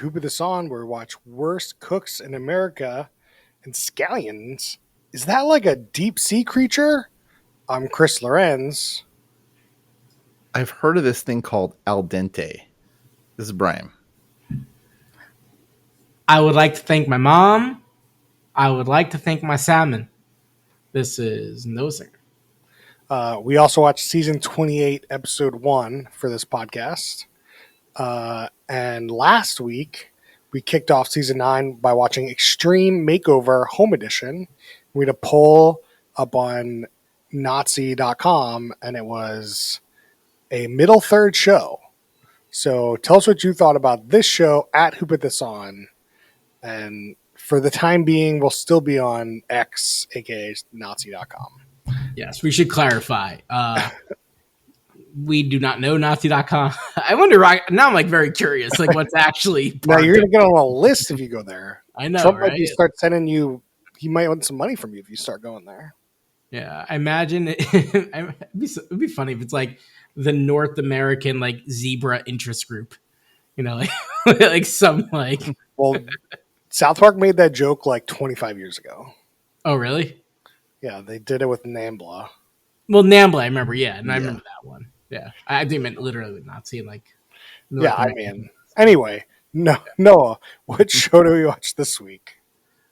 Who Put This On, where we watch worst cooks in America and scallions. Is that like a deep sea creature? I'm Chris Lorenz. I've heard of this thing called al dente. This is Brian. I would like to thank my mom. I would like to thank my salmon. This is No Singer. We also watched season 28, episode 1 for this podcast. And last week, we kicked off season 9 by watching Extreme Makeover Home Edition. We had a poll up on Nazi.com, and it was a middle third show. So tell us what you thought about this show at Who Put This On. And for the time being, we'll still be on X, aka Nazi.com. Yes, we should clarify. We do not know Nazi.com. I wonder, now I'm like very curious, like what's actually. Now you're going to get on a list if you go there. I know, Trump right? might start sending you, he might want some money from you if you start going there. Yeah, I imagine it'd be funny if it's like the North American like zebra interest group, you know, like like some like. Well, South Park made that joke like 25 years ago. Oh, really? Yeah, they did it with Nambla. Well, Nambla, I remember, yeah, and I remember that one. Yeah, I think it meant literally Nazi, like. Yeah, I mean, anyway, Noah, what show do we watch this week?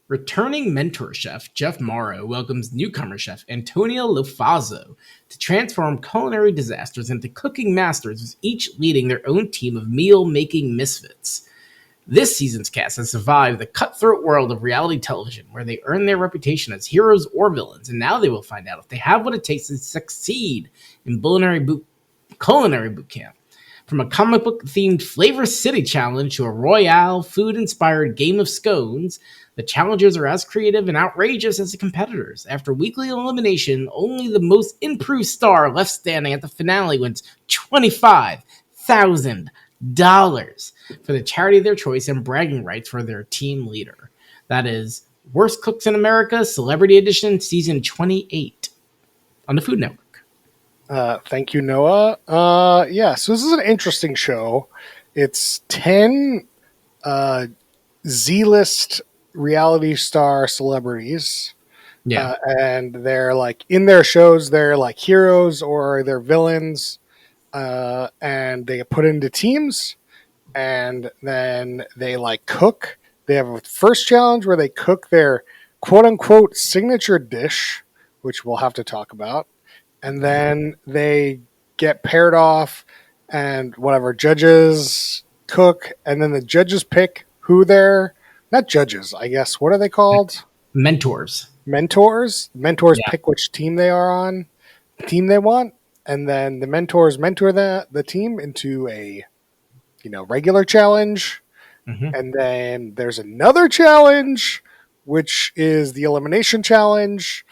Returning mentor chef Jeff Morrow welcomes newcomer chef Antonio Lofazo to transform culinary disasters into cooking masters, with each leading their own team of meal-making misfits. This season's cast has survived the cutthroat world of reality television, where they earn their reputation as heroes or villains, and now they will find out if they have what it takes to succeed in culinary boot camp. From a comic book themed Flavor City challenge to a Royale food inspired game of scones, the challengers are as creative and outrageous as the competitors. After weekly elimination, only the most improved star left standing at the finale wins $25,000 for the charity of their choice and bragging rights for their team leader. That is Worst Cooks in America, Celebrity Edition, Season 28 on the Food Network. Thank you, Noah. So this is an interesting show. It's 10 Z-list reality star celebrities. Yeah. And they're like in their shows, they're like heroes or they're villains. And they get put into teams, and then they like cook. They have a first challenge where they cook their quote unquote signature dish, which we'll have to talk about. And then they get paired off, and whatever judges cook, and then the judges pick who they're not judges, I guess. What are they called? Mentors. Mentors pick which team they are on, team they want, and then the mentors mentor the team into a regular challenge. Mm-hmm. And then there's another challenge, which is the elimination challenge.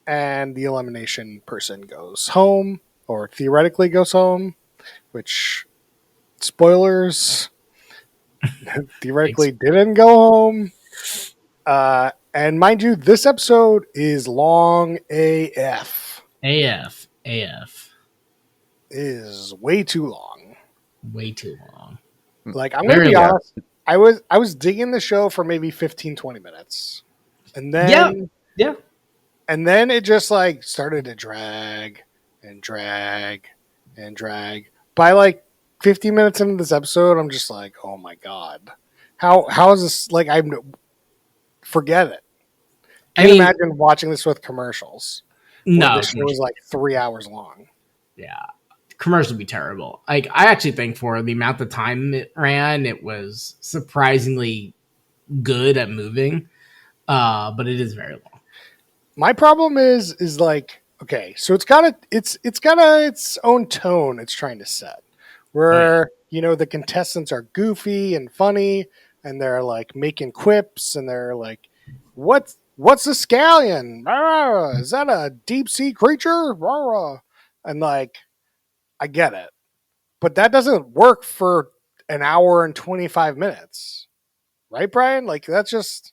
And the elimination person goes home, or theoretically goes home, which, spoilers, theoretically didn't go home. And mind you, this episode is long AF. AF. Is way too long. Way too long. Like, I'm going to be honest, I was digging the show for maybe 15, 20 minutes. And then... Yeah. And then it just like started to drag and drag and drag. By like 50 minutes into this episode, I'm just like, oh my God. How is this like forget it. I can't imagine watching this with commercials. No. This show was like 3 hours long. Yeah. Commercials would be terrible. Like, I actually think for the amount of time it ran, it was surprisingly good at moving. But it is very long. My problem is like, okay, so it's got its own tone it's trying to set, where the contestants are goofy and funny, and they're like making quips, and they're like, what's a scallion? Is that a deep sea creature? And like, I get it, but that doesn't work for an hour and 25 minutes, right, Brian? Like, that's just.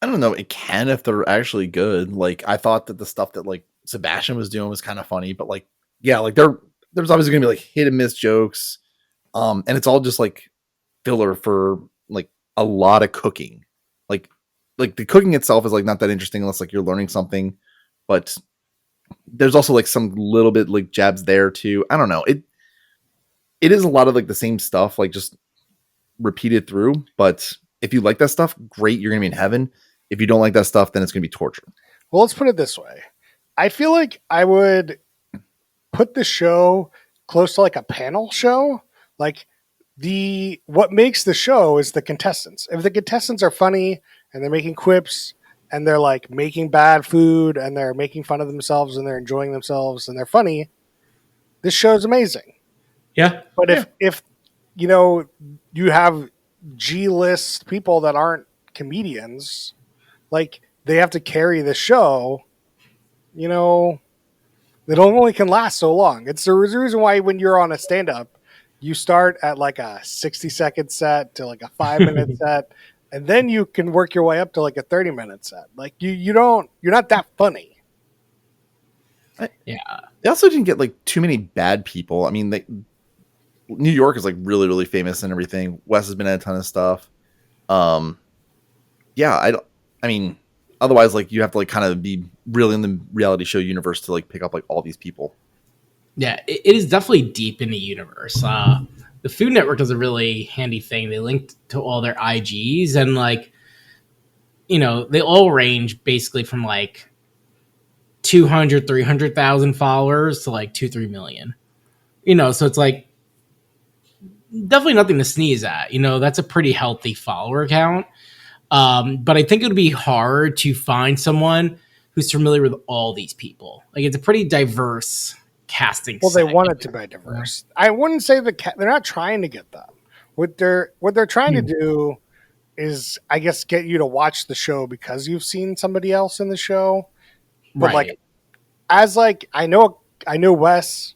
I don't know. It can if they're actually good. Like, I thought that the stuff that like Sebastian was doing was kind of funny, but like, yeah, like there's obviously gonna be like hit and miss jokes, and it's all just like filler for like a lot of cooking. Like the cooking itself is like not that interesting unless like you're learning something, but there's also like some little bit like jabs there too. I don't know. It is a lot of like the same stuff, like just repeated through. But if you like that stuff, great, you're gonna be in heaven. If you don't like that stuff, then it's gonna be torture. Well, let's put it this way. I feel like I would put the show close to like a panel show. Like what makes the show is the contestants. If the contestants are funny and they're making quips and they're like making bad food and they're making fun of themselves and they're enjoying themselves and they're funny, this show is amazing. Yeah. But if you know you have G-list people that aren't comedians, like they have to carry the show, you know, it only can last so long. It's the reason why when you're on a stand-up, you start at like a 60-second set to like a 5-minute set, and then you can work your way up to like a 30-minute set. Like you're not that funny. Yeah. They also didn't get like too many bad people. I mean, New York is like really, really famous and everything. Wes has been in a ton of stuff. Yeah, I mean, otherwise, like you have to like kind of be really in the reality show universe to like pick up like all these people. Yeah, it is definitely deep in the universe. The Food Network does a really handy thing. They linked to all their IGs and like, they all range basically from like 200, 300,000 followers to like 2-3 million. So it's like definitely nothing to sneeze at. That's a pretty healthy follower count. But I think it would be hard to find someone who's familiar with all these people. Like it's a pretty diverse casting. Well, they want it to be diverse. I wouldn't say they're not trying to get them. What they're trying to do is, I guess, get you to watch the show because you've seen somebody else in the show. But right. I know Wes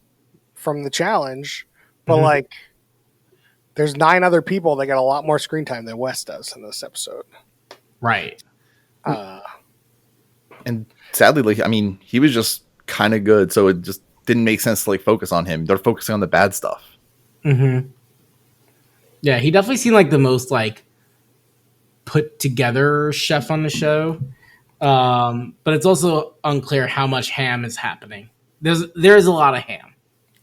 from the challenge, but like there's 9 other people that get a lot more screen time than Wes does in this episode. Right. And sadly, like, I mean, he was just kind of good. So it just didn't make sense to like focus on him. They're focusing on the bad stuff. Mm-hmm. Yeah, he definitely seemed like the most like put together chef on the show. But it's also unclear how much ham is happening. There's a lot of ham.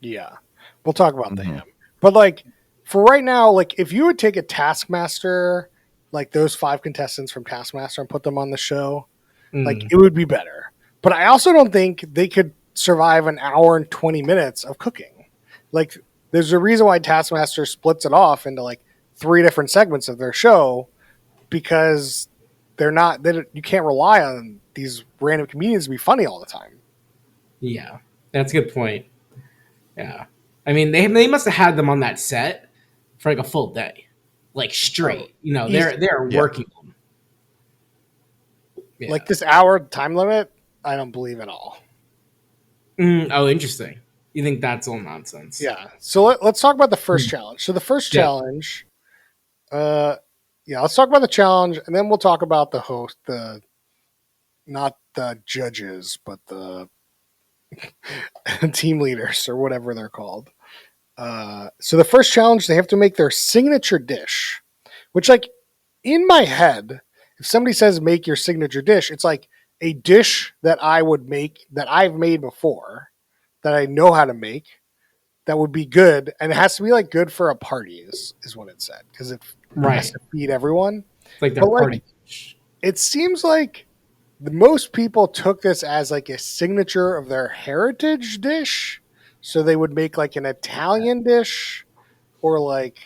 Yeah. We'll talk about the ham. But like for right now, like if you would take a Taskmaster, like those 5 contestants from Taskmaster and put them on the show, like it would be better. But I also don't think they could survive an hour and 20 minutes of cooking. Like there's a reason why Taskmaster splits it off into like 3 different segments of their show, because you can't rely on these random comedians to be funny all the time. Yeah, that's a good point. Yeah. I mean, they must have had them on that set for like a full day, like straight. They're working them. Yeah. Like this hour time limit, I don't believe at all. Oh, interesting. You think that's all nonsense? Yeah. So let's talk about the first challenge. So the first challenge, let's talk about the challenge, and then we'll talk about the host, not the judges, but the team leaders or whatever they're called. So the first challenge, they have to make their signature dish, which like in my head, if somebody says make your signature dish, it's like a dish that I would make, that I've made before, that I know how to make, that would be good. And it has to be like good for a party is what it said. Because it has to feed everyone. It's like their party. It seems like most people took this as like a signature of their heritage dish. So they would make like an Italian dish or like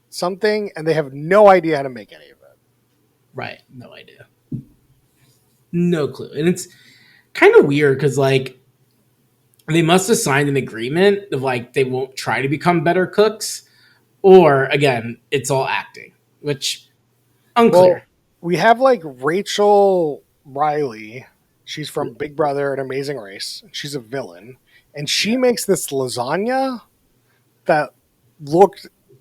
something, and they have no idea how to make any of it. Right. No idea. No clue. And it's kind of weird because like they must have signed an agreement of like they won't try to become better cooks, or again, it's all acting, which unclear. Well, we have like Rachel Riley. She's from Big Brother and Amazing Race. She's a villain, and she makes this lasagna that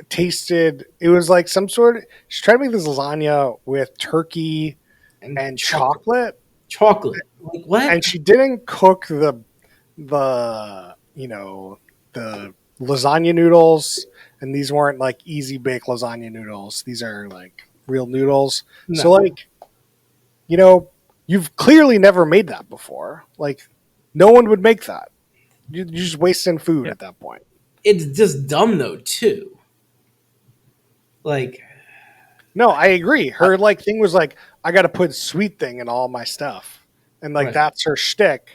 tasted. It was like some sort of. She tried to make this lasagna with turkey and chocolate. Chocolate, like what? And she didn't cook the lasagna noodles, and these weren't like easy bake lasagna noodles. These are like real noodles. No. So like, you've clearly never made that before. Like, no one would make that. You're just wasting food at that point. It's just dumb though too. Like, No, I agree. Her like thing was like, I got to put sweet thing in all my stuff, and like Right. that's her shtick.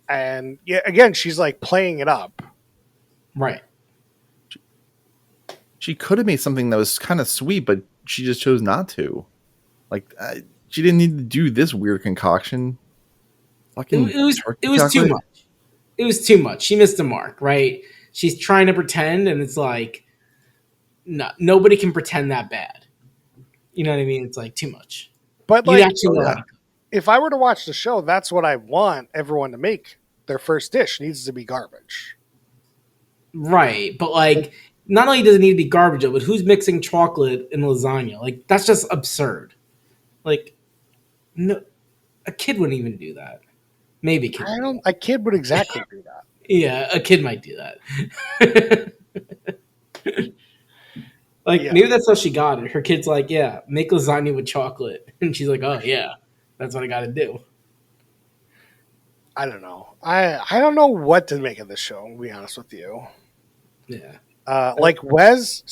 And yeah, again, she's like playing it up. right. She could have made something that was kind of sweet, but she just chose not to. Like, she didn't need to do this weird concoction. Fucking It was turkey too chocolate? much. It was too much. She missed the mark, right? She's trying to pretend, and it's like, no, nobody can pretend that bad. You know what I mean? It's like too much. But You like, actually know how to cook. if I were to watch the show, that's what I want everyone to make. Their first dish needs to be garbage. Right, but like, not only does it need to be garbage, but who's mixing chocolate in lasagna? Like, that's just absurd. Like, no, a kid wouldn't even do that. Maybe a kid. A kid would exactly do that. Yeah, a kid might do that. Like, Yeah. maybe that's how she got it. Her kid's like, yeah, make lasagna with chocolate. And she's like, oh, yeah, that's what I got to do. I don't know. I don't know what to make of this show, to be honest with you. Yeah. Like Wes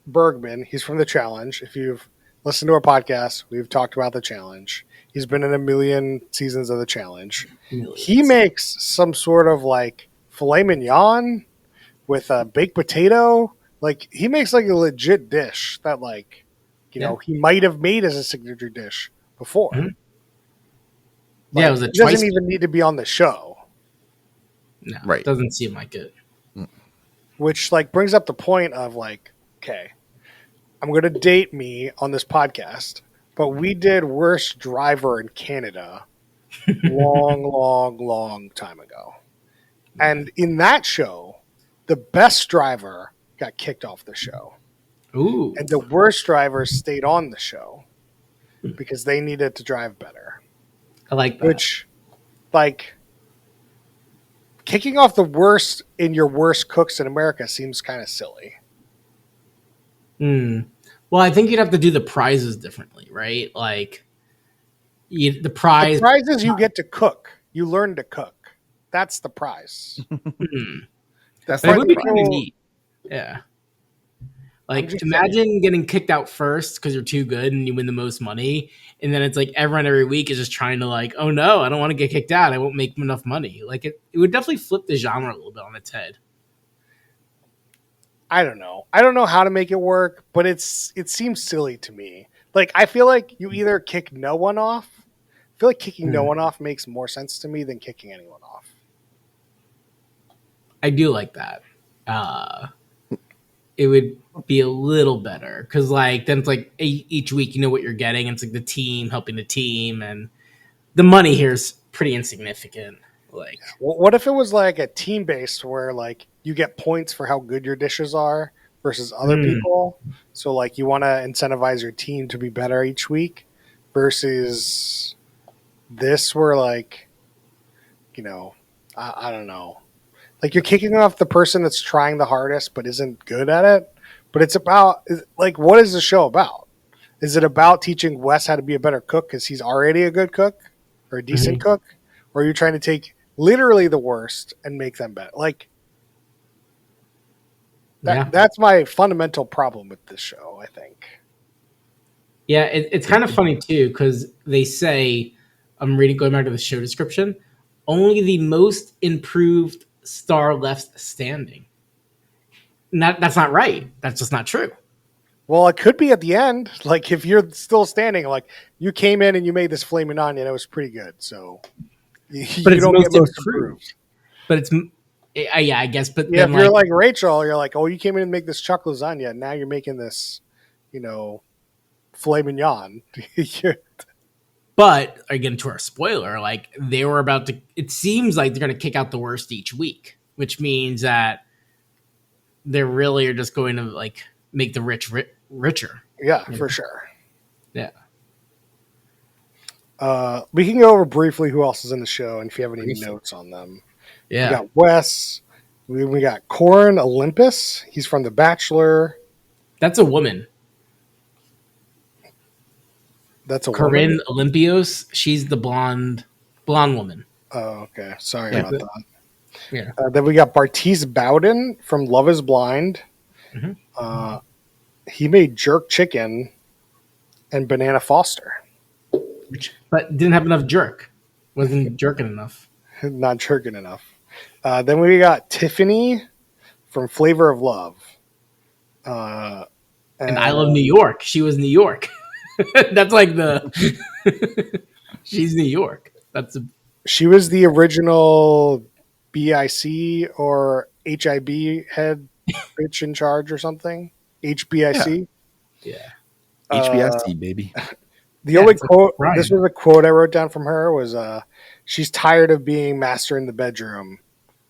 Bergman, he's from The Challenge. If you've listened to our podcast, we've talked about The Challenge. He's been in a million seasons of The Challenge. Millions. He makes some sort of like filet mignon with a baked potato. Like, he makes like a legit dish that like, he might have made as a signature dish before. Mhm. Like, Yeah, it was a he twice. doesn't even need to be on the show. No, Right. doesn't seem like it. Which like brings up the point of like, okay, I'm going to date me on this podcast, but we did Worst Driver in Canada long time ago. And in that show, the best driver got kicked off the show. Ooh. And the worst drivers stayed on the show because they needed to drive better. I like that. Which, like, kicking off the worst in your worst cooks in America seems kind of silly. Well, I think you'd have to do the prizes differently, right? Like, the prize. The prize is you get to cook. You learn to cook. That's the prize. That's That not would the be kind of prize. neat. Yeah. Like, just imagine getting kicked out first because you're too good and you win the most money. And then it's like everyone every week is just trying to, like, oh no, I don't want to get kicked out. I won't make enough money. Like, it would definitely flip the genre a little bit on its head. I don't know. I don't know how to make it work, but it seems silly to me. Like, I feel like you either kick no one off. I feel like kicking no one off makes more sense to me than kicking anyone off. I do like that. It would be a little better because, like, then it's like each week you know what you're getting. And it's like the team helping the team, and the money here is pretty insignificant. Like, What if it was like a team based where like you get points for how good your dishes are versus other people? So like you want to incentivize your team to be better each week versus this where like, I don't know. Like, you're kicking off the person that's trying the hardest but isn't good at it. But it's about, like, what is the show about? Is it about teaching Wes how to be a better cook because he's already a good cook or a decent cook? Or are you trying to take literally the worst and make them better? Like, that's my fundamental problem with this show, I think. yeah, it's kind of funny too because they say, I'm going back to the show description, only the most improved star left standing. That's not right. That's just not true. Well, it could be at the end. Like, if you're still standing, like, you came in and you made this flaming onion, it was pretty good. So, you But don't get most improved. But it's, yeah, I guess. But Yeah, then, if you're like Rachel, you're like, oh, you came in and make this chuck lasagna. Now you're making this, filet mignon. But again, to our spoiler, like, they were about to. It seems like they're going to kick out the worst each week, which means that they really are just going to like make the rich richer. Yeah, for sure. Yeah. We can go over briefly who else is in the show and if you have any notes on them. Yeah. We got Wes, We got Corin Olympus. He's from The Bachelor. That's a woman. That's a Corinne woman. Olympios. She's the blonde woman. Oh, okay. Sorry Yeah. about that. Yeah. Then we got Bartiz Bowden from Love Is Blind. Mhm. He made Jerk Chicken and Banana Foster. But didn't have enough jerk. Wasn't jerking enough. Not jerking enough. Then we got Tiffany from Flavor of Love. And I Love New York. She was New York. That's like the. She's New York. That's a. She was the original BIC or HIB head bitch in charge or something. HBIC. Yeah. HBST, baby. The only it's like quote, Brian. this was a quote I wrote down from her was, she's tired of being master in the bedroom.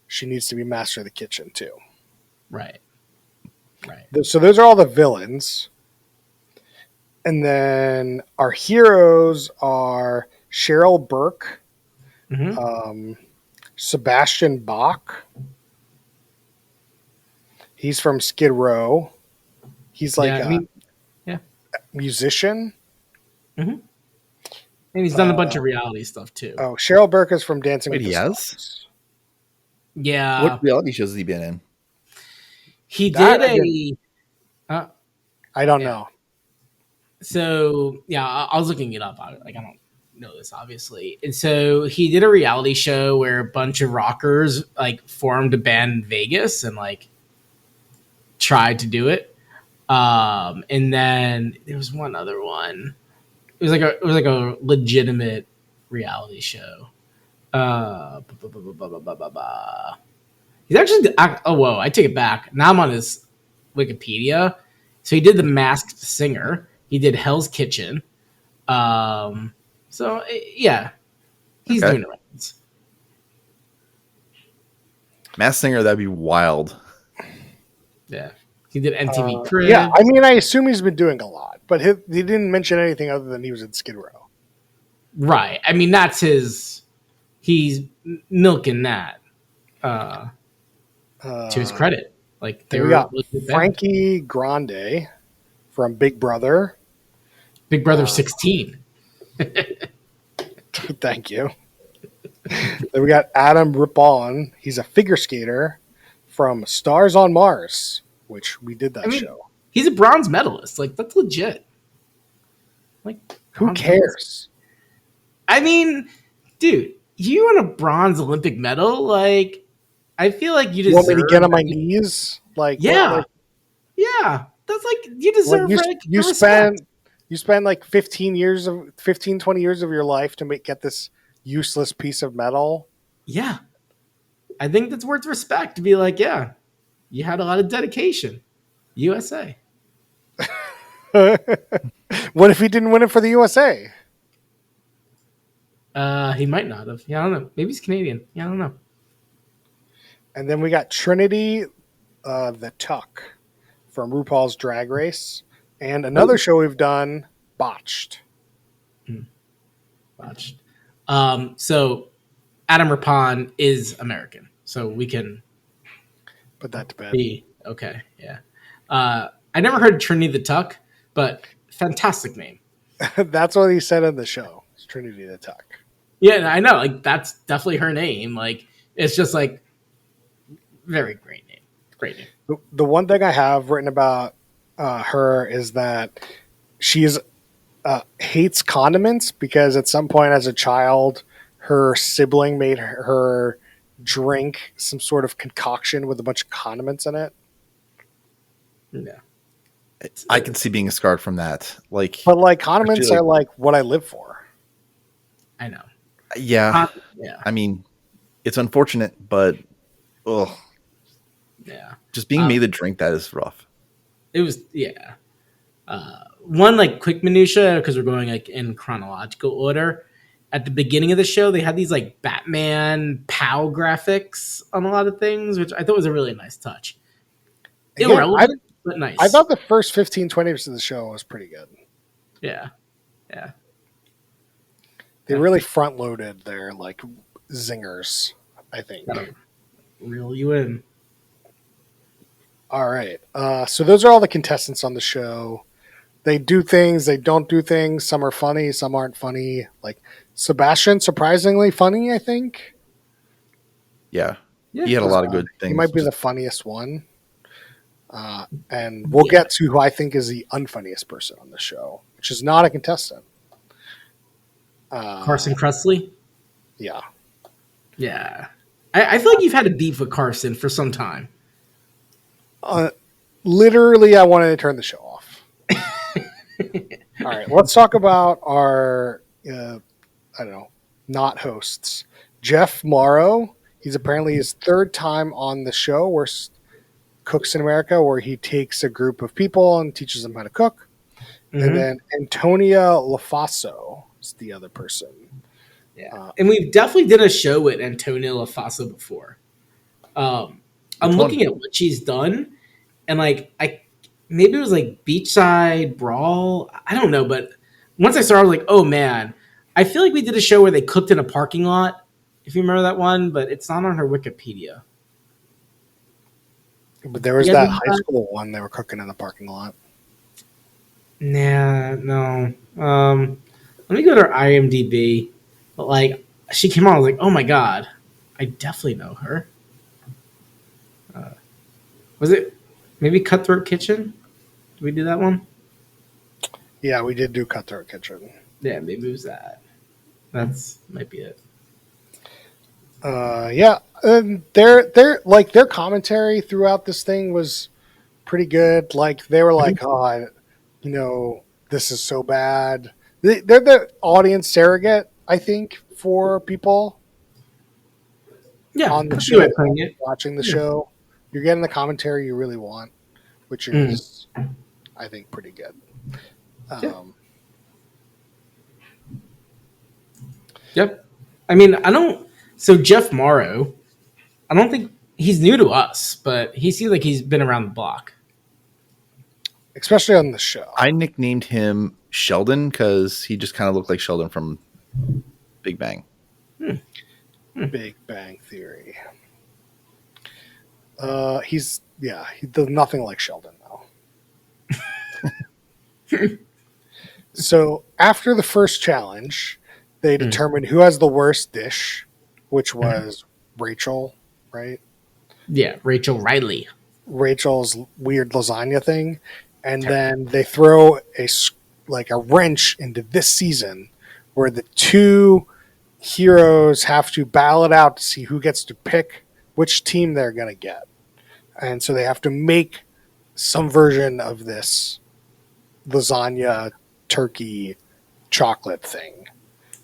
She needs to be master of the kitchen too. Right. Right. So those are all the villains. And then our heroes are Cheryl Burke, Mhm. Sebastian Bach. He's from Skid Row. He's like Yeah, I a mean, yeah. musician. And he's done a bunch of reality stuff too. Oh, Cheryl Burke is from Dancing Wait, with the he has? Stars. Yeah. What reality shows has he been in? He That did I didn't- I don't Yeah. know. So yeah, I was looking it up. I don't know this obviously, and so he did a reality show where a bunch of rockers like formed a band in Vegas and like tried to do it. And then there was one other one. It was like a legitimate reality show. He's actually oh whoa, I take it back. Now I'm on his Wikipedia. So he did The Masked Singer. He did Hell's Kitchen. Yeah, he's Okay. doing it right. Mass Singer, that'd be wild. Yeah, he did MTV Cribs. Yeah, I mean, I assume he's been doing a lot, but he didn't mention anything other than he was in Skid Row. Right. I mean, that's his. He's milking that to his credit. Like they Then we were got legit band. Frankie Grande from Big Brother. Big Brother 16. Thank you. Then we got Adam Rippon. He's a figure skater from Stars on Mars, which we did that I mean, show. he's a bronze medalist. Like that's legit. Like Who bronze cares? medalist. I mean, dude, you won a bronze Olympic medal. Like, I feel like you You want me deserve. to get on my knees? Like, Yeah, what, yeah. That's like you like, deserve. you respect. spend like 15, 20 years of your life to get this useless piece of metal. Yeah, I think that's worth respect to be like, yeah, you had a lot of dedication. USA. What if he didn't win it for the USA? He might not have. Yeah, I don't know. Maybe he's Canadian. Yeah, I don't know. And then we got Trinity the Tuck from RuPaul's Drag Race. And another show we've done, Botched. Watched. So Adam Rippon is American, so we can Put that to bed. be okay. Yeah. I never heard Trinity the Tuck, but fantastic name. That's what he said in the show. It's Trinity the Tuck. Yeah, I know. Like that's definitely her name. Like it's just like very great name. Great name. The one thing I have written about her is that she hates condiments because at some point as a child, her sibling made her drink some sort of concoction with a bunch of condiments in it. Yeah. I can see being scarred from that. Like, But like condiments Actually, are like what I live for. I know. yeah. Yeah. I mean, it's unfortunate, but Yeah. just being made to drink that is rough. It was yeah. One like quick minutia because we're going like in chronological order. At the beginning of the show, they had these like Batman POW graphics on a lot of things, which I thought was a really nice touch. Again, Irrelevant, but nice. I thought the first 15, 20 minutes of the show was pretty good. yeah, yeah. They really front loaded their like zingers, I think. Gotta reel you in. All right. So those are all the contestants on the show. They do things, they don't do things. Some are funny, some aren't funny. Like Sebastian, surprisingly funny, I think. Yeah, Yeah. he had a lot of good things. He might be Just- the funniest one. And we'll get to who I think is the unfunniest person on the show, which is not a contestant. Carson Kressley. Yeah. Yeah, I feel like you've had a beef with Carson for some time. Literally, I wanted to turn the show off. All right, let's talk about our, I don't know, not hosts. Jeff Morrow. He's apparently his third time on the show, Cooks in America, where he takes a group of people and teaches them how to cook. Mhm. And then Antonia Lafaso is the other person. Yeah, and we've definitely did a show with Antonia Lafaso before. I'm looking at what she's done, and like maybe it was like Beachside Brawl. I don't know, but once I saw, I was like, oh man, I feel like we did a show where they cooked in a parking lot. If you remember that one, but it's not on her Wikipedia. But there was Yeah, that but- high school one they were cooking in the parking lot. Nah, no. Let me go to her IMDb. But like, she came on, I was like, oh my god, I definitely know her. Was it maybe Cutthroat Kitchen? Did we do that one? Yeah, we did do Cutthroat Kitchen. Yeah, maybe it was that. That's might be it. Yeah, and their commentary throughout this thing was pretty good. Like they were like, "Oh, this is so bad." They're the audience surrogate, I think, for people Yeah, on the could be show, right playing it. watching the show. You're getting the commentary you really want, which is, I think, pretty good. Yep. I mean, I don't. So Jeff Morrow, I don't think he's new to us, but he seems like he's been around the block. Especially on the show. I nicknamed him Sheldon because he just kind of looked like Sheldon from Big Bang. Big Bang Theory. He does nothing like Sheldon though. So after the first challenge, they determined who has the worst dish, which was Rachel, right? Yeah, Rachel Riley. Rachel's weird lasagna thing, and then they throw a wrench into this season where the two heroes have to battle it out to see who gets to pick which team they're going to get. And so they have to make some version of this lasagna turkey chocolate thing.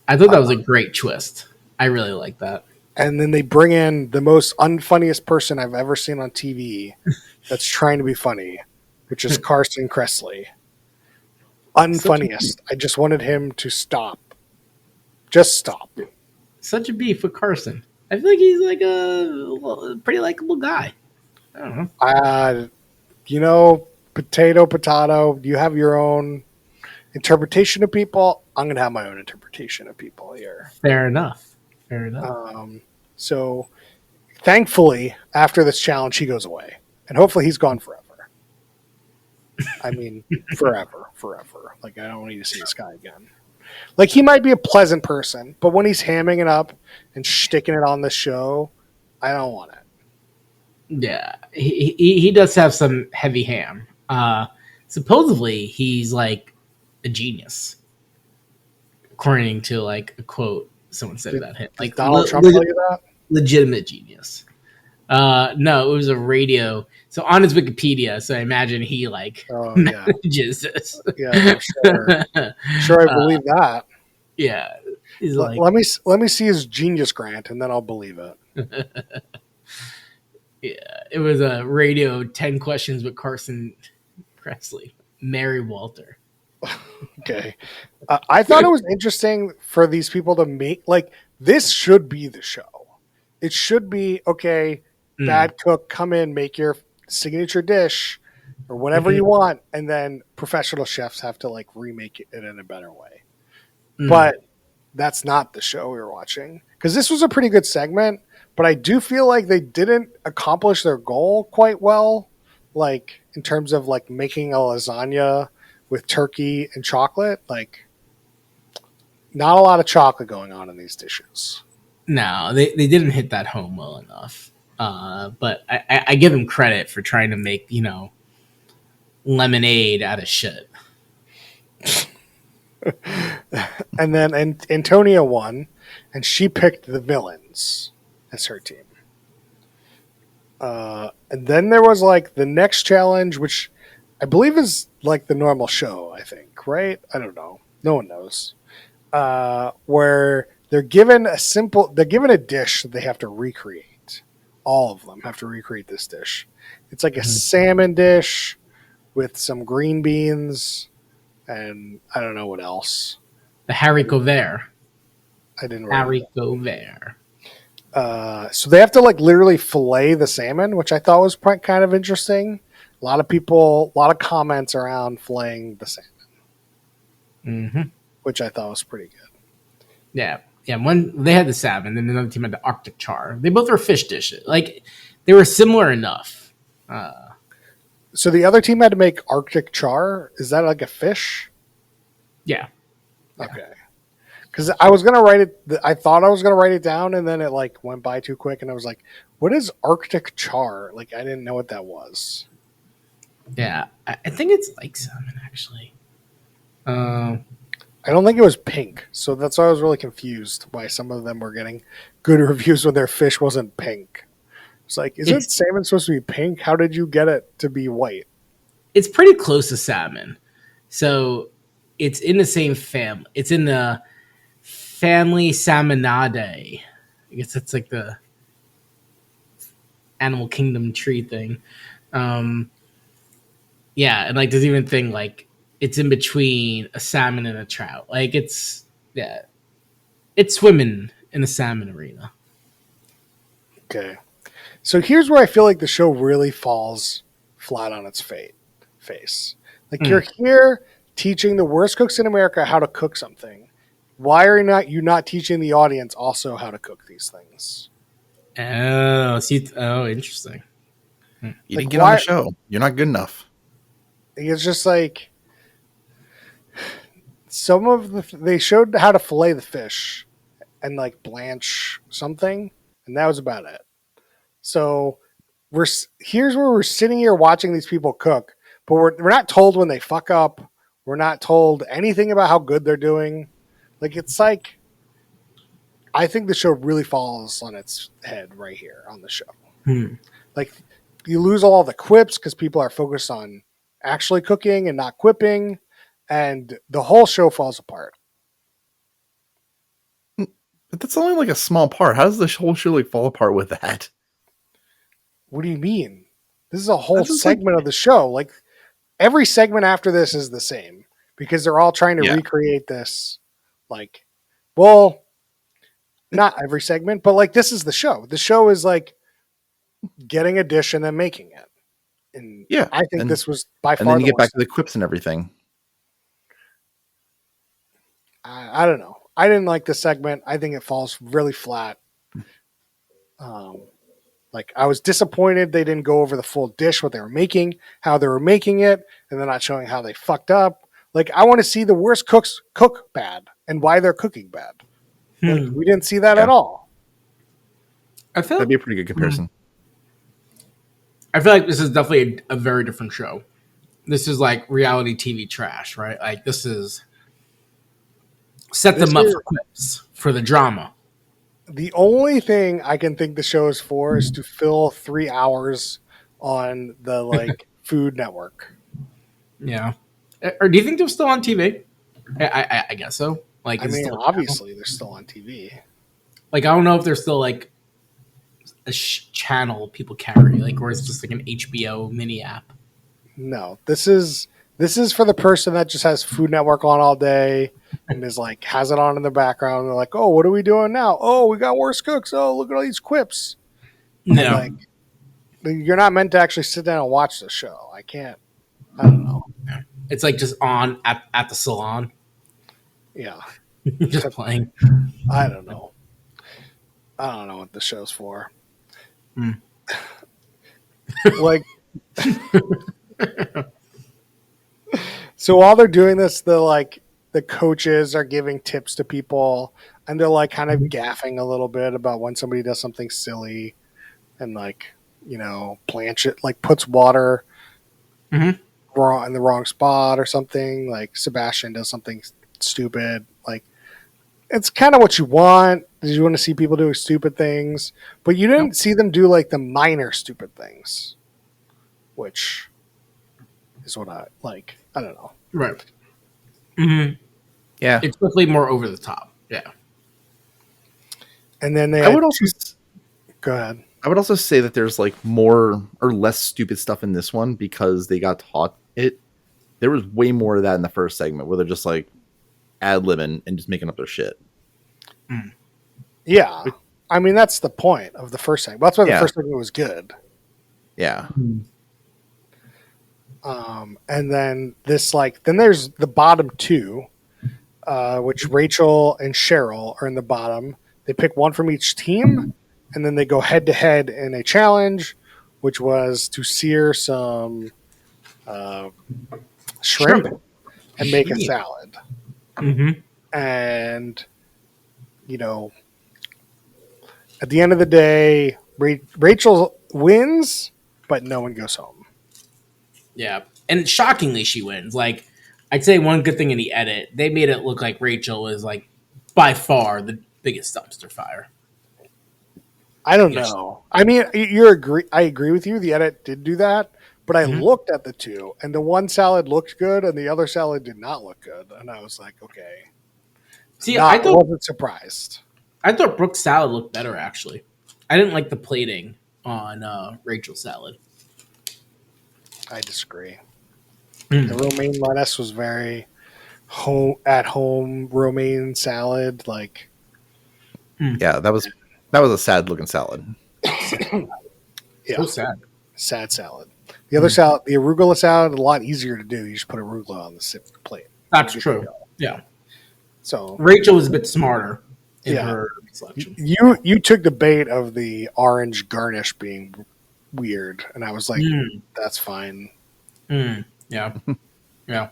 I thought that was a great twist. I really like that. And then they bring in the most unfunniest person I've ever seen on TV that's trying to be funny, which is Carson Kressley. Unfunniest. I just wanted him to stop. Just stop. Such a beef with Carson. I feel like he's like a pretty likable guy. I don't know. Potato. You have your own interpretation of people. I'm going to have my own interpretation of people here. Fair enough. So thankfully, after this challenge, he goes away. And hopefully he's gone forever. I mean, forever. Like, I don't need to see this guy again. Like, he might be a pleasant person, but when he's hamming it up and sticking it on the show, I don't want it. Yeah, he does have some heavy ham. Supposedly, he's like a genius, according to like a quote someone said about him. Like Donald Trump tell you that? Legitimate genius. No, it was a radio. So on his Wikipedia, so I imagine he manages this. Yeah, sure, I believe that. Yeah, he's like, let me see his genius grant, and then I'll believe it. Yeah, it was a radio 10 questions with Carson Kressley, Mary Walter. Okay, I thought it was interesting for these people to make this should be the show. It should be okay. Bad cook, come in, make your signature dish or whatever you want, and then professional chefs have to remake it in a better way. But that's not the show we were watching, because this was a pretty good segment, but I do feel like they didn't accomplish their goal quite well like in terms of like making a lasagna with turkey and chocolate, like not a lot of chocolate going on in these dishes. No, they didn't hit that home well enough. But I give them credit for trying to make, lemonade out of shit. And then Antonia won, and she picked the villains as her team. And then there was like the next challenge, which I believe is like the normal show, I think, right? I don't know. No one knows. Where they're given a dish that they have to recreate. All of them have to recreate this dish. It's like a salmon dish with some green beans and I don't know what else. The haricot vert. I didn't write it. Haricot vert. So they have to like literally fillet the salmon, which I thought was kind of interesting. A lot of comments around filleting the salmon, which I thought was pretty good. Yeah. One they had the salmon, and another team had the Arctic char. They both were fish dishes. Like they were similar enough. So the other team had to make Arctic char. Is that like a fish? Yeah. Okay. Because I was gonna write it. I thought I was gonna write it down, and then it like went by too quick, and I was like, "What is Arctic char?" Like I didn't know what that was. Yeah, I think it's like salmon actually. I don't think it was pink, so that's why I was really confused why some of them were getting good reviews when their fish wasn't pink. It's like, isn't salmon supposed to be pink? How did you get it to be white? It's pretty close to salmon, so it's in the same family. It's in the family Salmonidae. I guess that's like the animal kingdom tree thing. Yeah, and like there's even a thing like it's in between a salmon and a trout. Like it's swimming in the salmon arena. Okay. So here's where I feel like the show really falls flat on its face. Like you're here teaching the worst cooks in America how to cook something. Why are you not teaching the audience also how to cook these things? Oh, interesting. You didn't get on the show. You're not good enough. It's just like they showed how to fillet the fish and like blanch something, and that was about it. So here's where we're sitting here watching these people cook, but we're not told when they fuck up. We're not told anything about how good they're doing. Like it's like I think the show really falls on its head right here on the show. Like you lose all the quips because people are focused on actually cooking and not quipping, and the whole show falls apart. But that's only like a small part. How does the whole show like fall apart with that? What do you mean? This is a whole segment of the show. Like every segment after this is the same because they're all trying to recreate this. Like, well, not every segment, but like this is the show. The show is like getting a dish and then making it. And I think this was by far. And then you get back to the quips and everything. I don't know. I didn't like the segment. I think it falls really flat. Like I was disappointed they didn't go over the full dish, what they were making, how they were making it, and they're not showing how they fucked up. Like I want to see the worst cooks cook bad and why they're cooking bad. Like, we didn't see that at all. I feel that'd be a pretty good comparison. I feel like this is definitely a very different show. This is like reality TV trash, right? Like this is set them up for clips for the drama. The only thing I can think the show is for is to fill 3 hours on the like Food Network. Yeah. Or do you think they're still on TV? I guess so. Like, I mean, obviously they're still on TV. Like, I don't know if they're still like a channel people carry, like, or it's just like an HBO mini app. No, this is for the person that just has Food Network on all day and is like has it on in the background. And they're like, oh, what are we doing now? Oh, we got worse cooks. Oh, look at all these quips. No, like, you're not meant to actually sit down and watch the show. I don't know. It's like just on at the salon. Yeah, just playing. I don't know. I don't know what the show's for. Like So while they're doing this, the coaches are giving tips to people, and they're like kind of gaffing a little bit about when somebody does something silly, and Blanchett like puts water Mhm. wrong in the wrong spot or something. Like Sebastian does something stupid. Like it's kind of what you want. You want to see people doing stupid things, but you didn't see them do like the minor stupid things, which is what I like. I don't know. Right. Mm-hmm. Yeah. It's definitely more over the top. Yeah. And then they I had would also go ahead. I would also say that there's like more or less stupid stuff in this one because they got taught it. There was way more of that in the first segment where they're just like ad-libbing and just making up their shit. Yeah. I mean, that's the point of the first segment. That's why the Yeah. first segment was good. Yeah. And then then there's the bottom two, which Rachel and Cheryl are in the bottom. They pick one from each team, and then they go head to head in a challenge, which was to sear some shrimp and make a salad. Mm-hmm. And, at the end of the day, Rachel wins, but no one goes home. Yeah. And shockingly, she wins. Like, I'd say one good thing in the edit, they made it look like Rachel was, like, by far the biggest dumpster fire. I don't know. I mean, I agree with you. The edit did do that, but I looked at the two, and the one salad looked good, and the other salad did not look good, and I was like, okay. See, I wasn't surprised. I thought Brooke's salad looked better, actually. I didn't like the plating on Rachel's salad. I disagree. The romaine lettuce was very at home romaine salad. Like, Yeah, that was a sad looking salad. yeah, So sad. sad salad. The other salad, the arugula salad, a lot easier to do. You just put arugula on the plate. That's true. Yeah. So Rachel was a bit smarter in her selection. You took the bait of the orange garnish being weird, and I was like, that's fine. Yeah. Yeah.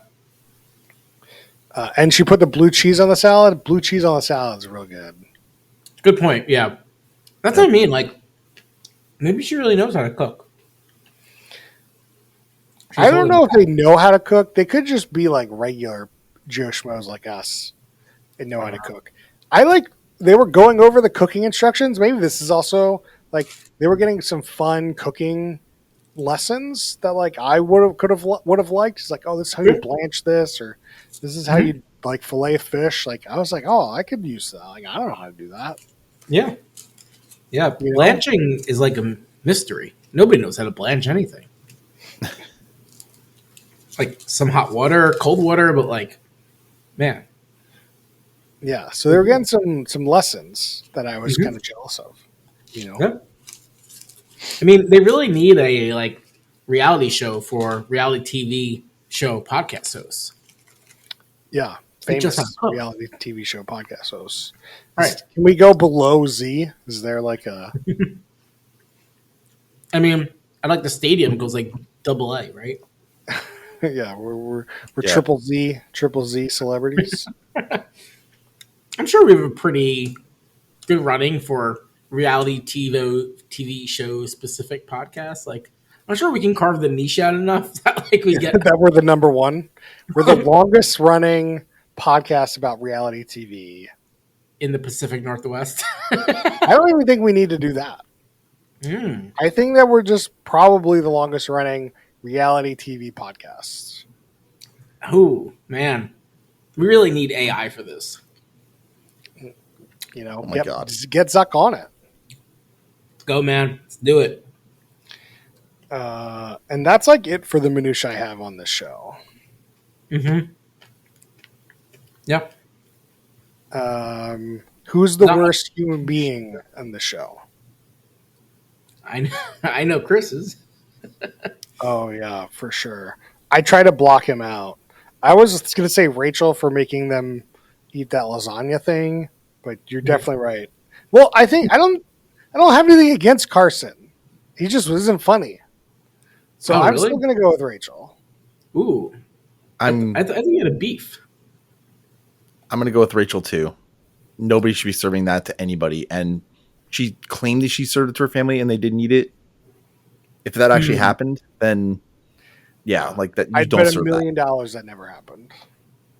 And she put the blue cheese on the salad. Blue cheese on the salad is real good. Good point. Yeah. That's what I mean. Like, maybe she really knows how to cook. I don't know if they know how to cook. They could just be like regular Joe Schmoes like us and know how to cook. They were going over the cooking instructions. Maybe this is also like they were getting some fun cooking lessons that like I would have liked. It's like, oh, this is how you blanch this, or this is how you like fillet fish. Like I was like, oh, I could use that. Like I don't know how to do that. Yeah. Yeah. Blanching is like a mystery. Nobody knows how to blanch anything. Like some hot water, cold water, but like, man. Yeah. So they were getting some lessons that I was kind of jealous of. Yeah. I mean, they really need a like reality show for reality TV show podcast hosts. Yeah, famous reality TV show podcast hosts. All right, can we go below Z? Is there like a? I mean, I like the stadium goes like double A, right? Yeah, we're triple Z celebrities. I'm sure we have a pretty good running for reality TV show specific podcasts. Like, I'm sure we can carve the niche out enough that like we get that we're the number one. We're the longest running podcast about reality TV in the Pacific Northwest. I don't even think we need to do that. I think that we're just probably the longest running reality TV podcast. Oh man, we really need AI for this. Oh my God. Get Zuck on it. Let's go, man. Let's do it. And that's like it for the minutia I have on this show. Yeah. Who's the worst human being on the show? I know Chris is. Oh yeah, for sure. I try to block him out. I was going to say Rachel for making them eat that lasagna thing, but you're definitely right. Well, I think I don't have anything against Carson. He just isn't funny. So Oh, I'm really? still going to go with Rachel. Ooh. I'm I think you had a beef. I'm gonna go with Rachel too. Nobody should be serving that to anybody. And she claimed that she served it to her family and they didn't eat it. If that actually Hmm. happened, then yeah, like that you I'd don't bet $1 serve that. million that never happened.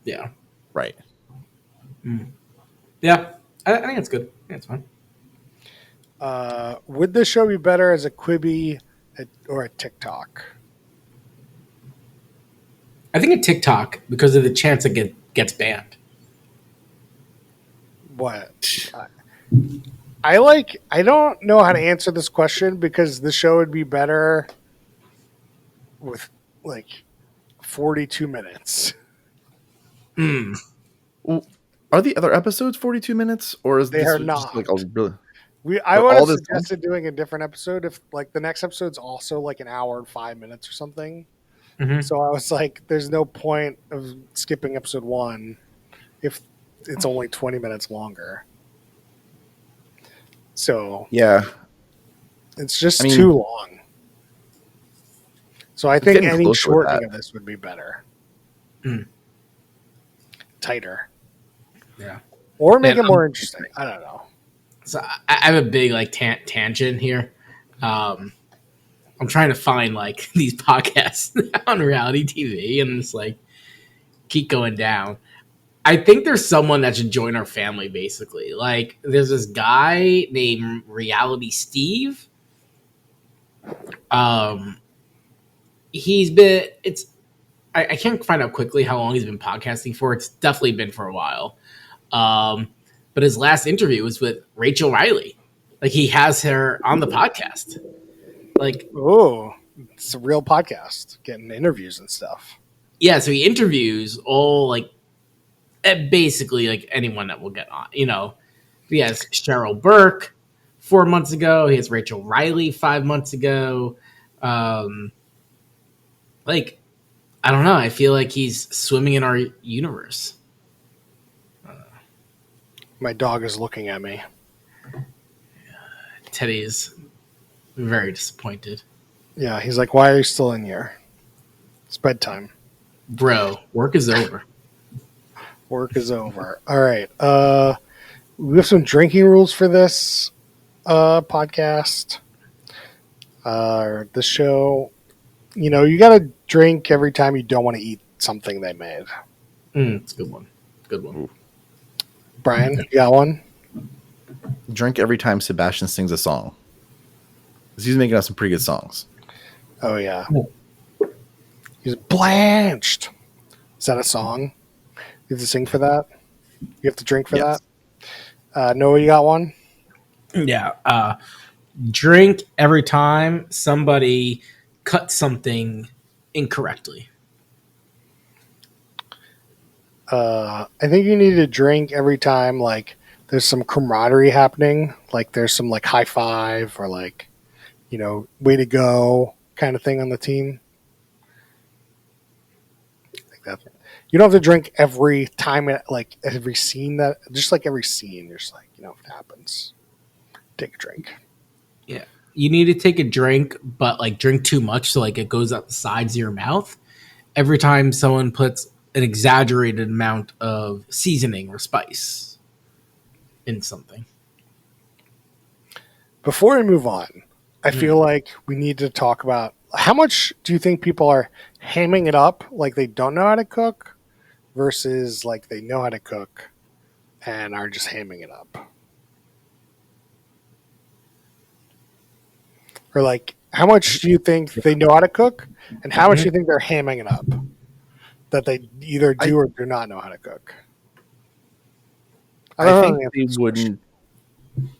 Yeah. Right. Yeah. I think it's good. I think it's fine. Would this show be better as a Quibi or a TikTok? I think a TikTok because of the chance it gets banned. What? I don't know how to answer this question because the show would be better with like 42 minutes. Mm. Well, are the other episodes 42 minutes or is They this are just like a not. really I but would all have this time? suggested doing a different episode if like the next episode's also like an hour and 5 minutes or something. Hmm. So I was like, there's no point of skipping episode 1 if it's only 20 minutes longer. So Yeah. it's I just mean, too long. So I it's think getting any closer with that. shortening of this would be better. Mm. Tighter. Yeah. Or make Man, it more interesting. I don't know. so I have a big like tangent here. I'm trying to find like these podcasts on reality TV and it's like keep going down. I think there's someone that should join our family basically. Like there's this guy named Reality Steve. Um he's been it's I can't find out quickly how long he's been podcasting for. It's definitely been for a while. Um but his last interview was with Rachel Riley. Like he has her on the podcast. Like Oh, it's a real podcast, getting interviews and stuff. yeah, so he interviews all like basically like anyone that will get on. You know, he has Cheryl Burke 4 months ago. He has Rachel Riley 5 months ago. Um, like I don't know. I feel like he's swimming in our universe. My dog is looking at me. Teddy is very disappointed. Yeah, he's like, why are you still in here? It's bedtime. Bro, work is over. Work is over. All right. We have some drinking rules for this podcast. This show. You know, you got to drink every time you don't want to eat something they made. It's a good one. Good one. Ooh. Brian, you got one? Drink every time Sebastian sings a song. 'Cause he's making us some pretty good songs. Oh, yeah. He's blanched. Is that a song? You have to sing for that? You have to drink for Yes. that? Noah, you got one? Yeah. Drink every time somebody cut something incorrectly. I think you need to drink every time, like, there's some camaraderie happening. Like, there's some, like, high five or, like, you know, way to go kind of thing on the team. Like that. You don't have to drink every time, like, every scene that, just like every scene, you're just like, you know, if it happens, take a drink. Yeah. You need to take a drink, but like drink too much so like it goes up the sides of your mouth every time someone puts an exaggerated amount of seasoning or spice in something. Before we move on, I feel like we need to talk about how much do you think people are hamming it up like they don't know how to cook versus like they know how to cook and are just hamming it up? Or like how much do you think they know how to cook and how much do you think they're hamming it up that they either do or do not know how to cook? I don't know think the answer they to this question. wouldn't.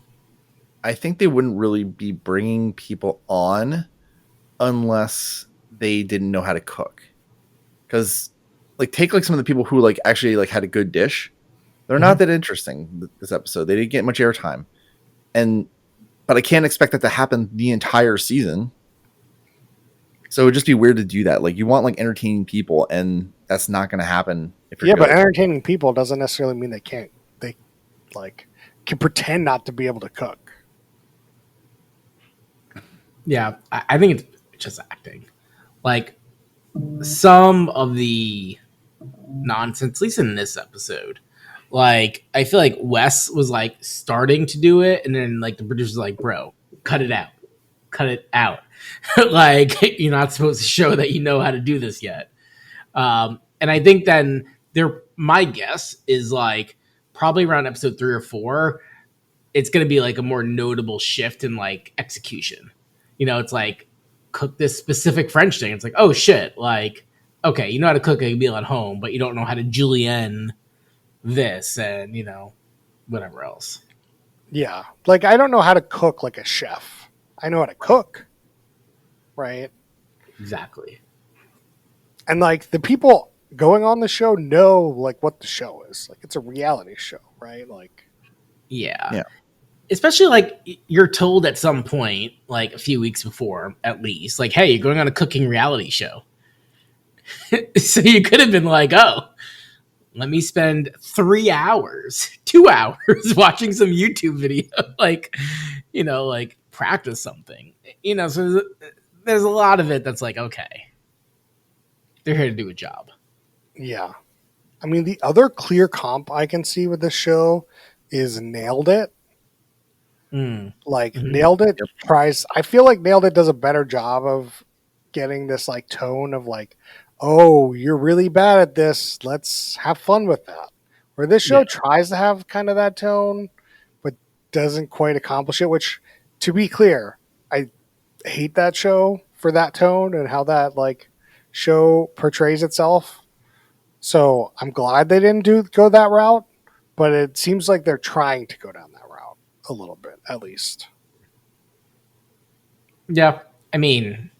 I think they wouldn't really be bringing people on unless they didn't know how to cook. Because, like, take like some of the people who like actually like had a good dish. They're not that interesting this episode. They didn't get much airtime, but I can't expect that to happen the entire season. So it would just be weird to do that. Like, you want like entertaining people, and that's not going to happen if you're Yeah, good. but entertaining people doesn't necessarily mean they can't. They like can pretend not to be able to cook. Yeah, I think it's just acting. like some of the nonsense, at least in this episode. Like, I feel like Wes was like starting to do it, and then like the producer's like, "Bro, cut it out, cut it out." Like, you're not supposed to show that you know how to do this yet. And I think then my guess is like probably around episode 3 or 4, it's going to be like a more notable shift in like execution. You know, it's like cook this specific French thing. It's like, oh shit, like, okay, you know how to cook a meal at home, but you don't know how to julienne this and, you know, whatever else. Yeah. Like, I don't know how to cook like a chef. I know how to cook. Right. Exactly. And like the people going on the show know like what the show is. Like, it's a reality show, right? Like, yeah. Especially like you're told at some point, like a few weeks before at least, like, hey, you're going on a cooking reality show. So you could have been like, oh, let me spend 3 hours, 2 hours watching some YouTube video, like, you know, like practice something, you know. So there's a lot of it that's like, okay, they're here to do a job. yeah. I mean, the other clear comp I can see with this show is Nailed It. Like, Nailed It tries, I feel like Nailed It does a better job of getting this like tone of like, oh, you're really bad at this, let's have fun with that. Where this show tries to have kind of that tone, but doesn't quite accomplish it, which, to be clear, I hate that show for that tone and how that like show portrays itself. So I'm glad they didn't go that route, but it seems like they're trying to go down that route a little bit, at least. Yeah, I mean,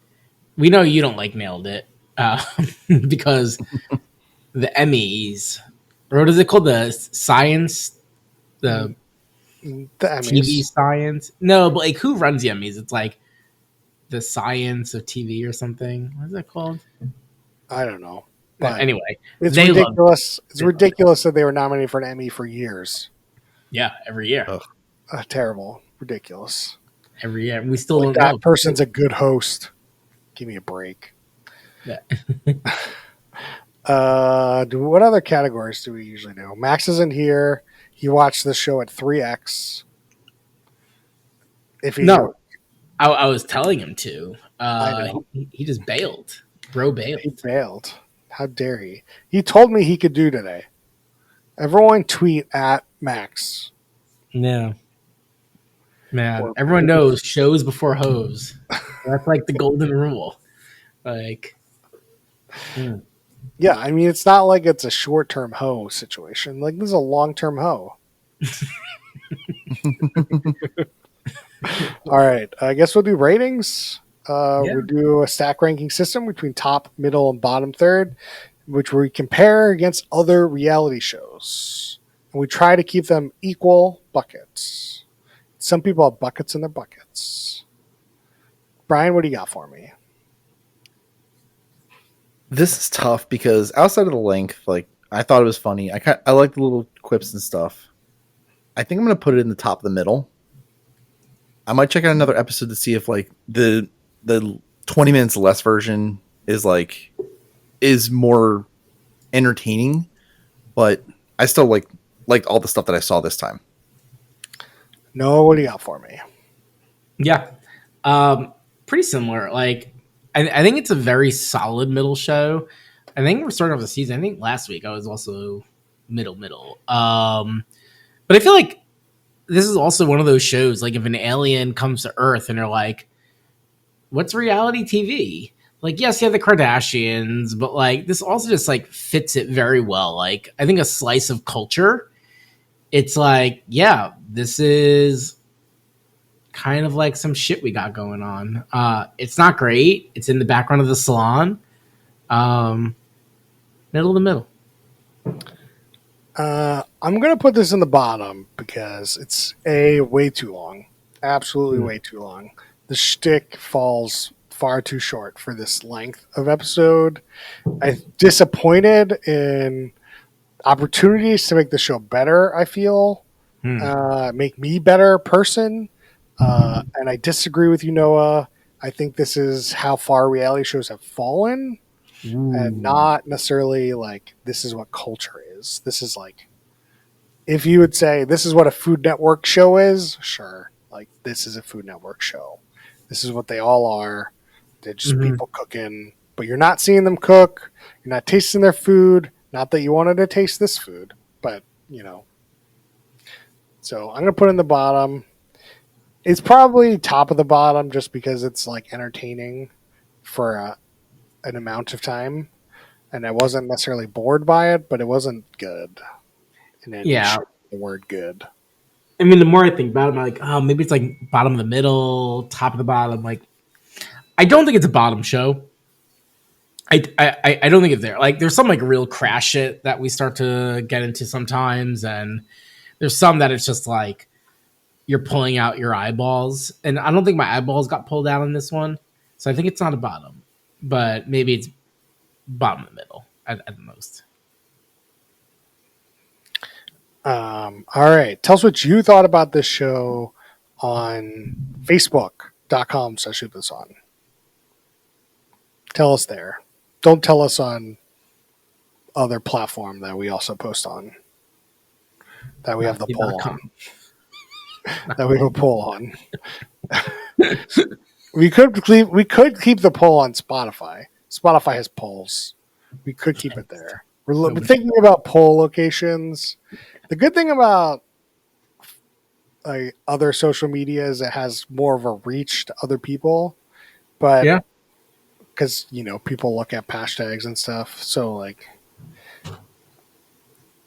we know you don't like Nailed It because the Emmys, or what is it called? The science, the TV Emmys. science. No, but like who runs the Emmys? It's like the science of TV or something. What is that called? I don't know. But anyway, it's ridiculous. It's ridiculous that they were nominated for an Emmy for years. Yeah, every year. Terrible. Ridiculous. Every year. We still like don't know. That person's a good host. Give me a break. Yeah. What other categories do we usually do? Max isn't here. He watched the show at 3X. I was telling him to. He just bailed. Bro bailed. He bailed. How dare he? He told me he could do today. Everyone tweet at Max. No. Man, everyone knows shows before hoes. That's like the golden rule. Like, yeah, I mean, it's not like it's a short-term hoe situation. Like, this is a long-term hoe. All right, I guess we'll do ratings. We do a stack ranking system between top, middle, and bottom third, which we compare against other reality shows. And we try to keep them equal buckets. Some people have buckets in their buckets. Brian, what do you got for me? This is tough because outside of the length, like, I thought it was funny. I like the little quips and stuff. I think I'm going to put it in the top of the middle. I might check out another episode to see if like the 20 minutes less version is more entertaining, but I still liked all the stuff that I saw this time. Noah, what do you got for me? Yeah. Pretty similar. Like, I think it's a very solid middle show. I think we're starting off the season. I think last week I was also middle. But I feel like this is also one of those shows, like if an alien comes to Earth and they're like, what's reality TV? Like, yes, you have the Kardashians, but like this also just like fits it very well. Like, I think a slice of culture. It's like, yeah, this is kind of like some shit we got going on. It's not great. It's in the background of the salon. Middle of the middle. I'm going to put this in the bottom because it's way too long. Absolutely way too long. The shtick falls far too short for this length of episode. I'm disappointed in opportunities to make the show better, I feel. Make me better person. And I disagree with you, Noah. I think this is how far reality shows have fallen, and not necessarily like this is what culture is. This is like, if you would say this is what a Food Network show is, sure. Like, this is a Food Network show. This is what they all are. They're just people cooking, but you're not seeing them cook. You're not tasting their food. Not that you wanted to taste this food, but So I'm going to put in the bottom. It's probably top of the bottom just because it's like entertaining for an amount of time. And I wasn't necessarily bored by it, but it wasn't good in any shape of the word good. I mean, the more I think about it, I'm like, oh, maybe it's like bottom of the middle, top of the bottom. Like, I don't think it's a bottom show. I don't think it's there. Like, there's some like real crash shit that we start to get into sometimes, and there's some that it's just like you're pulling out your eyeballs, and I don't think my eyeballs got pulled out on this one, so I think it's not a bottom, but maybe it's bottom of the middle at the most. All right. Tell us what you thought about this show on Facebook.com/ShootThisOn. Tell us there. Don't tell us on other platform that we also post on. That we have the poll on. That we have a poll on. we could keep the poll on Spotify. Spotify has polls. We could keep it there. We're thinking about poll locations. The good thing about like other social media is it has more of a reach to other people, but because people look at hashtags and stuff, so like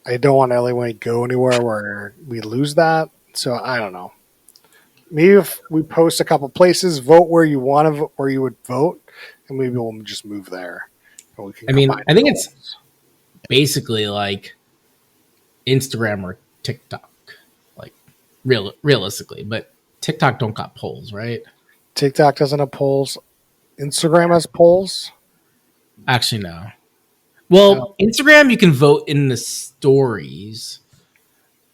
I don't want to go anywhere where we lose that. So I don't know. Maybe if we post a couple places, vote where you want to, where you would vote, and maybe we'll just move there. I think it's basically like Instagram or TikTok, like realistically, but TikTok don't got polls, right? TikTok doesn't have polls. Instagram has polls. Actually, no. Well, Instagram you can vote in the stories,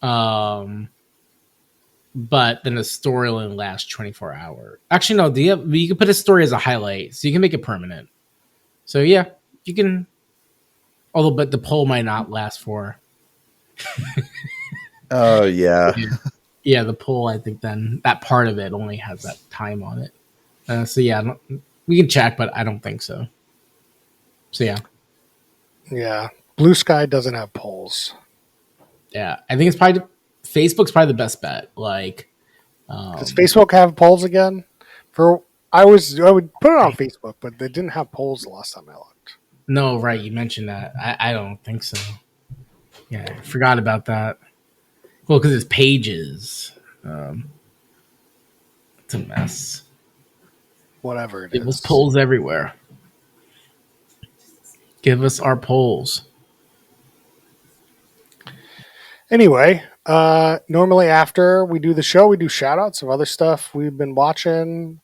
but then the story only lasts 24 hours. Actually, no. You can put a story as a highlight, so you can make it permanent. So yeah, you can. Although, but the poll might not last for. Oh yeah. Yeah, the poll. I think then that part of it only has that time on it. So yeah, we can check, but I don't think so. So yeah. Yeah, Blue Sky doesn't have polls. Yeah, I think it's probably Facebook's probably the best bet. Like, does Facebook have polls again? I would put it on Facebook, but they didn't have polls the last time I looked. No, right? You mentioned that. I don't think so. Yeah, I forgot about that. Well, because it's pages. It's a mess. Whatever it is. It was is. polls everywhere. Give us our polls. Anyway, normally after we do the show, we do shout outs of other stuff we've been watching.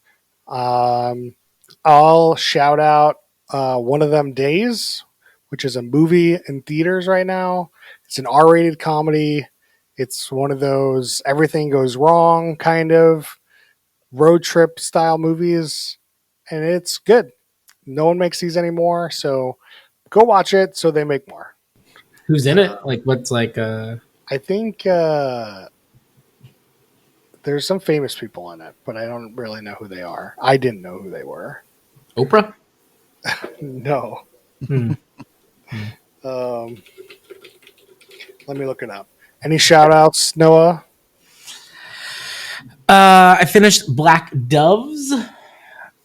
I'll shout out One of Them Days, which is a movie in theaters right now. It's an R-rated comedy. It's one of those everything goes wrong kind of road trip style movies, and it's good. No one makes these anymore, so go watch it so they make more. Who's in it? Like, what's like I think there's some famous people in it, but I don't really know who they are. I didn't know who they were. Oprah? No. Let me look it up. Any shout outs, Noah? I finished Black Doves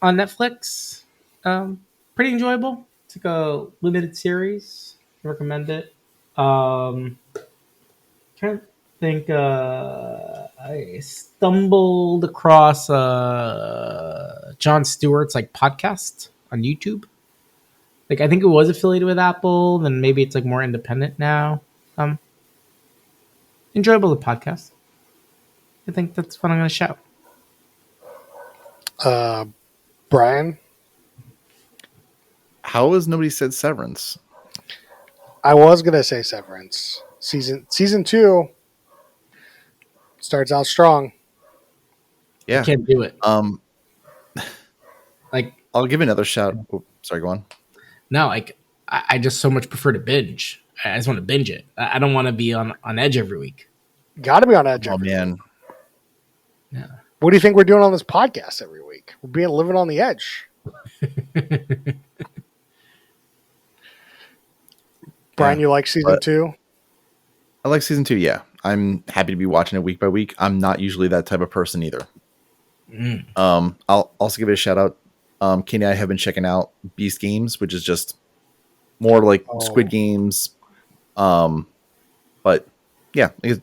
on Netflix. Pretty enjoyable. It's like a limited series. Recommend it. Trying to think. I stumbled across Jon Stewart's like podcast on YouTube. Like I think it was affiliated with Apple, then maybe it's like more independent now. Enjoyable the podcast. I think that's what I'm going to shout. Brian? How has nobody said Severance? I was going to say Severance. Season 2 starts out strong. Yeah. I can't do it. Like, I'll give another shout. Oh, sorry, go on. no, like I just so much prefer to binge. I just want to binge it. I don't want to be on edge every week. Got to be on edge. Oh every man, week. Yeah. What do you think we're doing on this podcast every week? We're being living on the edge. Brian, you like season 2? I like season 2. Yeah, I'm happy to be watching it week by week. I'm not usually that type of person either. I'll also give it a shout out. Kenny and I have been checking out Beast Games, which is just more like Squid Games. But yeah, it's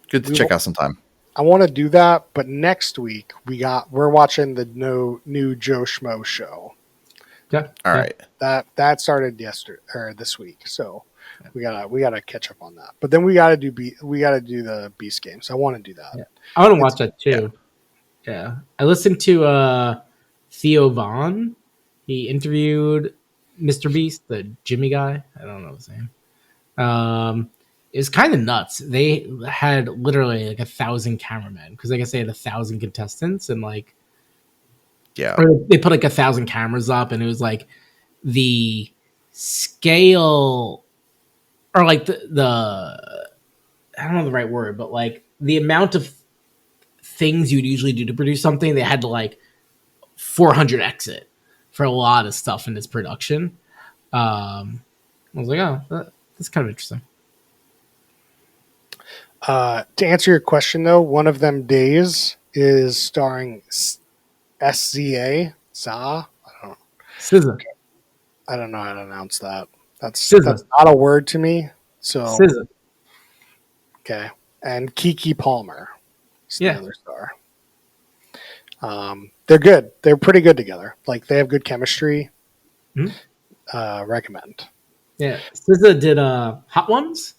good to check out sometime. I want to do that, but next week we're watching the new Joe Schmo show. Yeah. All right. That started yesterday or this week, so we gotta catch up on that. But then we gotta do the Beast Games. I want to do that. Yeah. I want to watch that too. Yeah. I listened to Theo Vaughn. He interviewed Mr. Beast, the Jimmy guy. I don't know his name. It was kind of nuts. They had literally like 1,000 cameramen because I guess they had 1,000 contestants and like, yeah, or they put like 1,000 cameras up and it was like the scale or like the I don't know the right word, but like the amount of things you'd usually do to produce something, they had to like 400x it for a lot of stuff in this production. I was like, oh, that's kind of interesting. To answer your question, though, one of them days is starring SZA. I don't know how to announce that. That's not a word to me. So SZA. Okay, and Keke Palmer is the other star. They're good. They're pretty good together. Like they have good chemistry. Recommend. Yeah, SZA did Hot Ones.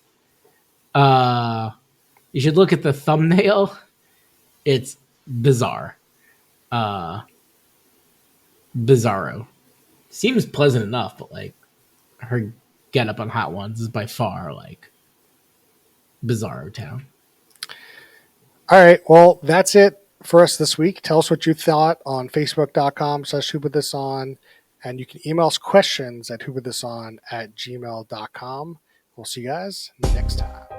You should look at the thumbnail. It's bizarre. Bizarro. Seems pleasant enough, but like her get up on Hot Ones is by far like Bizarro Town. All right. Well, that's it for us this week. Tell us what you thought on facebook.com/whoputthison. And you can email us questions at whoputthison@gmail.com. We'll see you guys next time.